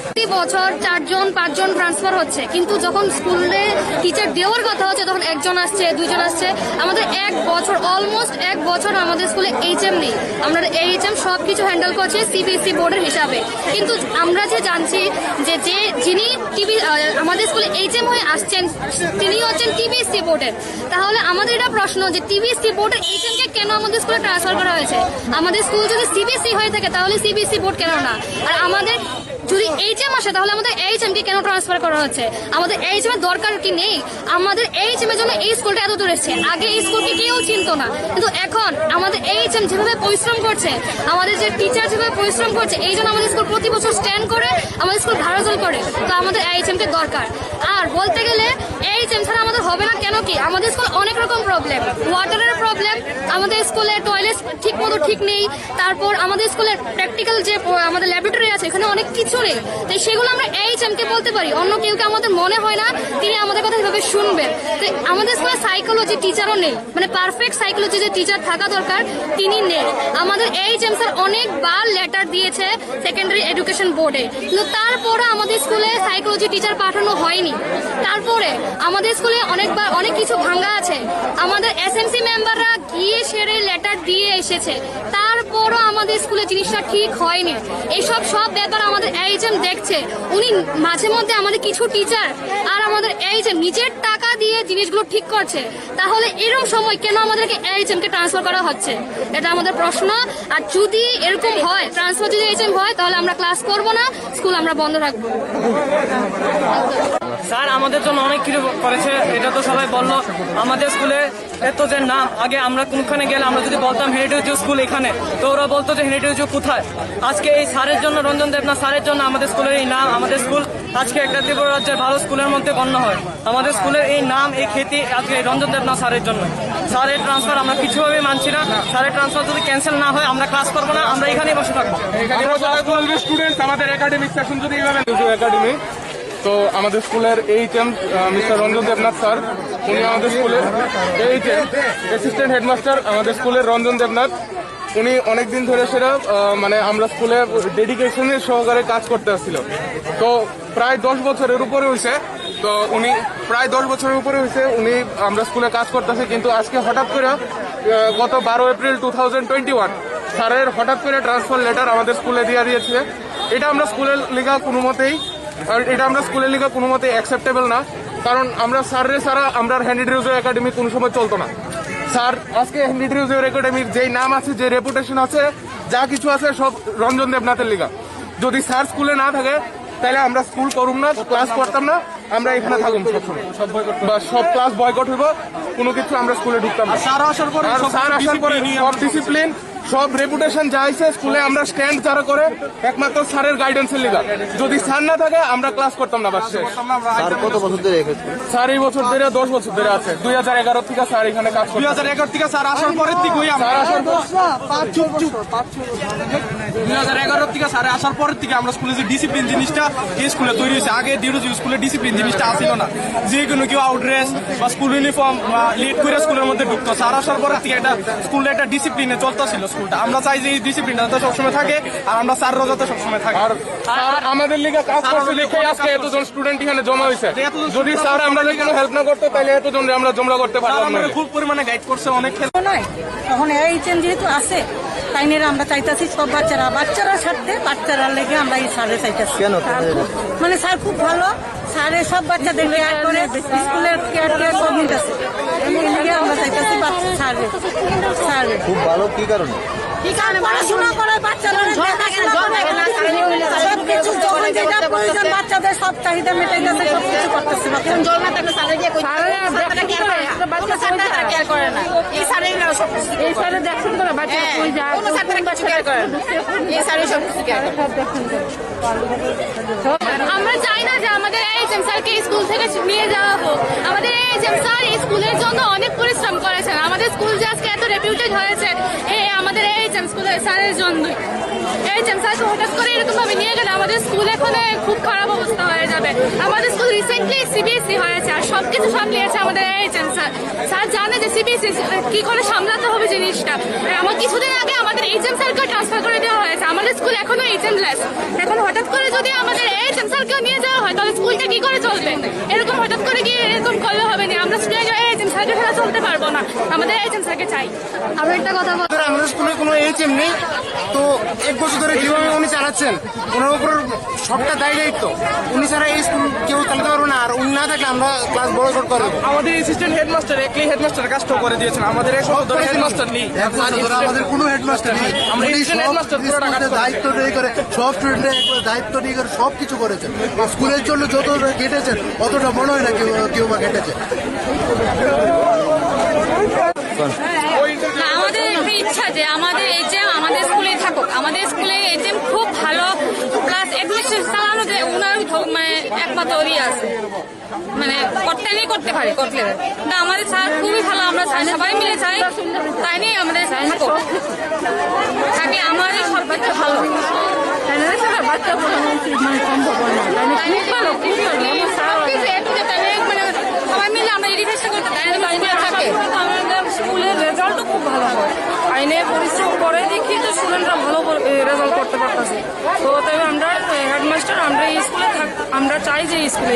প্রতি বছর 4 জন 5 জন ট্রান্সফার হচ্ছে, কিন্তু যখন স্কুলে টিচার দেওয়ার কথা হচ্ছে তখন 1 জন আসছে, 2 জন আসছে। আমাদের 1 বছর অলমোস্ট 1 বছর আমাদের স্কুলে এইচএম নেই। আমরা এইচএম সবকিছু হ্যান্ডেল করছি সিবিএসই বোর্ডের হিসাবে, কিন্তু আমরা যে জানছি যে যিনি আমাদের স্কুলে এইচএম হয়ে আসছেন তিনি হচ্ছেন টিবিএসসি বোর্ডের। তাহলে আমাদের এটা প্রশ্ন যে টিবিএসসি বোর্ডের এইচএম কে কেন আমাদের স্কুলে ট্রান্সফার করা হয়েছে? আমাদের স্কুল যদি সিবিএসই হয়ে থাকে তাহলে সিবিএসই বোর্ড কেন না? আর আমাদের যদি এইচএম আসে তাহলে আমাদের এইচএম কে কেন ট্রান্সফার করা হচ্ছে? আমাদের এইচএম এর দরকার কি নেই? আমাদের এইচএম এর জন্য এই স্কুলটা এত দূর এসেছে। আগে এই স্কুলকে কেউ চিনত না, কিন্তু এখন আমাদের এইচএম যেভাবে পরিশ্রম করছে, আমাদের যে টিচার যেভাবে পরিশ্রম করছে, এই জন্য আমাদের স্কুল প্রতি বছর স্ট্যান্ড করে, আমাদের স্কুল ভাড়াজল করে। তো আমাদের এইচএম কে দরকার। আর বলতে গেলে এইচএম ছাড়া আমাদের হবে না। কেন কি? আমাদের স্কুল অনেক রকম প্রবলেম, ওয়াটারের প্রবলেম, আমাদের স্কুলে টয়লেট ঠিক মতো ঠিক নেই, তারপর আমাদের স্কুলের প্র্যাকটিক্যাল যে আমাদের ল্যাবরেটরি আছে এখানে অনেক কিছু নেই। তো সেগুলো আমরা এইচএম কে বলতে পারি, অন্য কেউকে আমাদের মনে হয় না তিনি আমাদের কথা এভাবে শুনবেন। তো আমাদের স্কুলে সাইকোলজি টিচারও নেই, মানে পারফেক্ট সাইকোলজি যে টিচার থাকা দরকার তিনি নেই। আমাদের এইচএম স্যার অনেকবার লেটার দিয়েছে সেকেন্ডারি এডুকেশন বোর্ডে, কিন্তু তারপরে আমাদের স্কুলে সাইকোলজি টিচার পাঠানো হয়নি। তারপরে আমাদের স্কুলে অনেক কিছু ভাঙা আছে। আমাদের এসএমসি মেম্বাররা গিয়ে সেরে লেটার দিয়ে এসেছে, তারপরও আমাদের স্কুলে জিনিসটা ঠিক হয়নি। এইসব সব ব্যাপার আমাদের এইচএম দেখছে। উনি মাঝে মধ্যে আমাদের কিছু টিচার আর আমাদের এইচএম নিজের টাকা দিয়ে জিনিসগুলো ঠিক করছে। তাহলে এরকম সময় কেন আমাদেরকে এইচএম কে ট্রান্সফার করা হচ্ছে? এটা আমাদের প্রশ্ন। আর যদি এরকম হয়, ট্রান্সফার যদি এইচএম হয়, তাহলে আমরা ক্লাস করব না, স্কুল আমরা বন্ধ রাখবো। স্যার আমাদের জন্য অনেক কিছু করেছে, এটা তো সবাই বললো। আমাদের স্কুলে এত যে নাম, আগে আমরা কোনখানে গেলে আমরা যদি বলতাম হেরিটেজ স্কুল এখানে, তো ওরা বলতো যে হেরিটেজ কোথায়। আজকে এই স্যারের জন্য, রঞ্জন দেবনাথ স্যারের জন্য আমাদের স্কুলের এই নাম, আমাদের স্কুল আজকে একটা ত্রিপুরা রাজ্যের ভালো স্কুলের মধ্যে গণ্য হয়। আমাদের স্কুলের এই নাম, এই খ্যাতি আজকে রঞ্জন দেবনাথ স্যারের জন্য। স্যারের ট্রান্সফার আমরা কিছুভাবে মানছি না। স্যারের ট্রান্সফার যদি ক্যান্সেল না হয় আমরা ক্লাস করবো না, আমরা এখানেই বসে থাকবো। স্টুডেন্ট আমাদের একাডেমিক সেকশন যদি একাডেমি, তো আমাদের স্কুলের HM mister Ranjan Debnath sir, উনি আমাদের স্কুলের এইচএম অ্যাসিস্ট্যান্ট হেডমাস্টার আমাদের স্কুলের রঞ্জন দেবনাথ, উনি অনেকদিন ধরে সেটা মানে আমরা স্কুলে ডেডিকেশনের সহকারে কাজ করতে আসছিল। তো প্রায় 10 বছরের উপরে হয়েছে, তো উনি প্রায় 10 বছরের উপরে হয়েছে উনি আমরা স্কুলে কাজ করতেছে। কিন্তু আজকে হঠাৎ করে গত 12 এপ্রিল 2021 স্যারের হঠাৎ করে ট্রান্সফার লেটার আমাদের স্কুলে দিয়ে দিয়েছে। এটা আমরা স্কুলের লিগা কোনো মতেই অ্যাকসেপ্টেবল না। কারণ আমরা স্যাররে ছাড়া আমরা হ্যান্ডিডিউজের একাডেমি কোনো সময় চলতো না। স্যার আজকে হ্যান্ডিডিউজের একাডেমির যেই নাম আছে, যে রেপুটেশন আছে, যা কিছু আছে সব রঞ্জন দেবনাথের লিগা। যদি স্যার স্কুলে না থাকে তাহলে আমরা স্কুল করুম না, ক্লাস করতাম না, আমরা এখানে থাকুন সবসময়, বা সব ক্লাস বয়কট হইব, কোনো কিছু আমরা স্কুলে ঢুকতাম না। স্যার আসার পরে সব ডিসিপ্লিন, সব রেপুটেশন যা আছে স্কুলে আমরা স্ট্যান্ড যারা করে একমাত্র স্যারের গাইডেন্সের লিগা। যদি স্যার না থাকে আমরা ক্লাস করতাম না। বাস শেষ। স্যার কত বছর ধরে? স্যার এই বছর ধরে 10 বছর ধরে আছে। 2011 থেকে স্যার এখানে কাজ করে। 2011 থেকে স্যার আসার পরের থেকে 2011 থেকে স্যার আসার পরের থেকে আমরা স্কুলে যে ডিসিপ্লিন জিনিসটা এই স্কুলে তৈরি হয়েছে। আগে স্কুলে ডিসিপ্লিন জিনিসটা আসছিল না, যে কোনো কেউ আউটড্রেস বা স্কুল ইউনিফর্ম লেট করে স্কুলের মধ্যে ঢুকতো। স্যার আসার পরের থেকে একটা স্কুলে একটা ডিসিপ্লিনে চলতেছিল স্কুলটা। আমরা চাই যে এই ডিসিপ্লিনটা যাতে সবসময় থাকে, আর আমরা স্যাররা যাতে সবসময় থাকে। আর আমাদের লিগে কাজ করতে দেখে আজকে এতজন স্টুডেন্ট এখানে জমা হয়েছে। যদি স্যার আমরা কোনো হেল্প না করতো তাহলে এতজন আমরা জমা করতে পারতাম না। খুব পরিমাণে গাইড করছে, অনেক নয়। তখন এইচএম যেহেতু আছে, তাই নিয়ে আমরা চাইতেছি সব বাচ্চারা সাথে বাচ্চারা লেগে আমরা এই স্যারে চাইতেছি। মানে স্যার খুব ভালো, স্যারে সব বাচ্চাদের কেয়ার করে, স্কুলের কেয়ার সব নিতেছে। আমরা চাইতেছি স্যারে খুব ভালো। কি কারণে? পড়াশোনা করে বাচ্চারা সবকিছু যেটা প্রয়োজন, বাচ্চাদের সব চাহিদা মেটাই যাচ্ছে, সবকিছু করতেছে। আমরা চাই না যে আমাদের এইচএম স্যারকে স্কুল থেকে নিয়ে যাওয়া হোক। আমাদের এইচএম স্যার এই স্কুলের জন্য অনেক পরিশ্রম করেছেন। আমাদের স্কুল যে আজকে এত রেপিউটেড হয়েছে আমাদের এইচএম স্কুলের স্যারের জন্য। এইচএম স্যারকে হঠাৎ করে এরকম ভাবে নিয়ে গেলে আমাদের স্কুল এখানে খুব খারাপ অবস্থা হয়ে যাবে। আমাদের স্কুল রিসেন্টলি সিবিএসই হয়েছে, আর সবকিছু সামলিয়েছে আমাদের এইচএম স্যার। স্যার জানে যে সিবিএসই কি করে সামলাতে হবে জিনিসটা। আমার কিছুদিন আগে আমাদের এইচএম স্যারকে ট্রান্সফার করে দেওয়া হয়েছে। আমাদের স্কুল স্কুল এখনো এইচএম লেস। এখন হঠাৎ করে যদি আমাদের এইচএম স্যারকেও নিয়ে যাওয়া হয় তাহলে স্কুলটা কি করে চলবে? এরকম হঠাৎ করে গিয়ে এরকম করলে হবে না। আমরা স্টুডেন্ট এইচএম স্যারকে ছাড়া চলতে পারবো না, আমাদের এইচএম স্যারকে চাই। আরো একটা কথা বল, আমাদের স্কুলে কোনো এইচএম নেই, তো 1 বছর ধরে যেভাবে উনি চালাচ্ছেন ওনার উপর সবটা দায়িত্ব। উনি ছাড়া এই স্কুল কেউ চালাতে পারবো না, আর উনি না থাকলে আমরা ক্লাস বয়কট করবো। আমাদের অ্যাসিস্ট্যান্ট হেডমাস্টার একই হেডমাস্টার কাজটা করে দিয়েছেন, আমাদের এক সপ্তাহ ধরে হেডমাস্টার নেই। আমাদের কোনো হেডমাস্টার নেই। আমরা assistant headmaster পুরোটা কাজ করি। দায়িত্ব নিয়ে করে সব স্টুডেন্টের দায়িত্ব নিয়ে করে সব কিছু করেছেন। স্কুলের জন্য যতটা কেটেছেন অতটা মনে হয় না কেউ বা কেটেছে। না, আমাদের একটা ইচ্ছা যে আমাদের এইচএম আমাদের স্কুলে থাকুক। আমাদের স্কুলে এইচএম খুব ভালো, প্লাস অ্যাডমিনিস্ট্রেশন চালানো যে ওনার মানে একমাত্র ওরই আছে, মানে করতে পারে করলে। না, আমাদের স্যার খুবই ভালো, আমরা সবাই মিলে চাই তাই নিয়ে আমাদের থাকুক, তাকে আমাদের সব বাচ্চা ভালো। বাচ্চা সবাই মিলে আমরা যদি চেষ্টা করতে তাই থাকে। আমাদের স্কুলের রেজাল্টও খুব ভালো হয়, আইনে পরিশ্রম করে দেখি তো স্টুডেন্টরা ভালো রেজাল্ট করতে পারতেছে। তো তাই আমরা হেডমাস্টার আমরা এই স্কুলে আমরা চাই যে এই স্কুলে